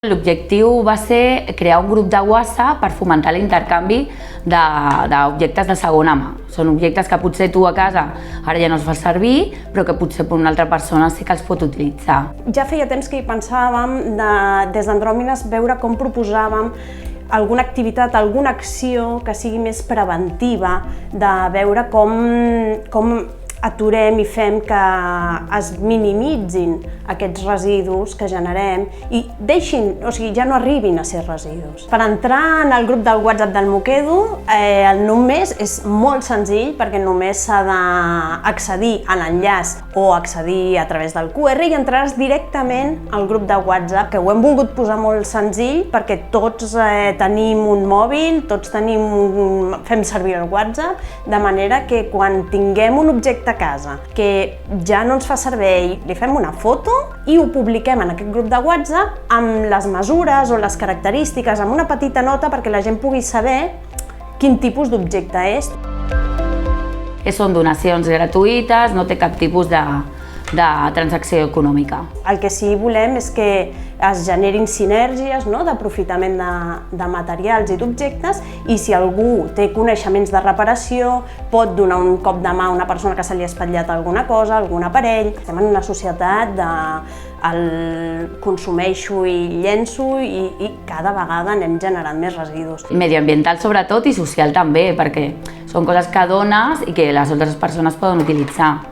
L'objectiu va ser crear un grup de WhatsApp per fomentar l'intercanvi d'objectes de segona mà. Són objectes que potser tu a casa ara ja no els fas servir, però que potser per una altra persona sí que els pot utilitzar. Ja feia temps que hi pensàvem, des d'Andròmines, veure com proposàvem alguna activitat, alguna acció que sigui més preventiva, de veure com aturem i fem que es minimitzin aquests residus que generem i deixin, o sigui, ja no arribin a ser residus. Per entrar en el grup del WhatsApp del Moquedo, el només és molt senzill perquè només s'ha d'accedir a l'enllaç o accedir a través del QR i entraràs directament al grup de WhatsApp, que ho hem volgut posar molt senzill perquè tots tenim un mòbil, tots fem servir el WhatsApp, de manera que quan tinguem un objecte a casa que ja no ens fa servei, li fem una foto i ho publiquem en aquest grup de WhatsApp amb les mesures o les característiques, amb una petita nota perquè la gent pugui saber quin tipus d'objecte és. Són donacions gratuïtes, no té cap tipus de transacció econòmica. El que sí volem és que es generin sinergies d'aprofitament de materials i d'objectes, i si algú té coneixements de reparació pot donar un cop de mà a una persona que se li ha espatllat alguna cosa, algun aparell. Estem en una societat de consumeixo i llenço i cada vegada anem generant més residus. Mediambiental sobretot i social també, perquè són coses que dones i que les altres persones poden utilitzar.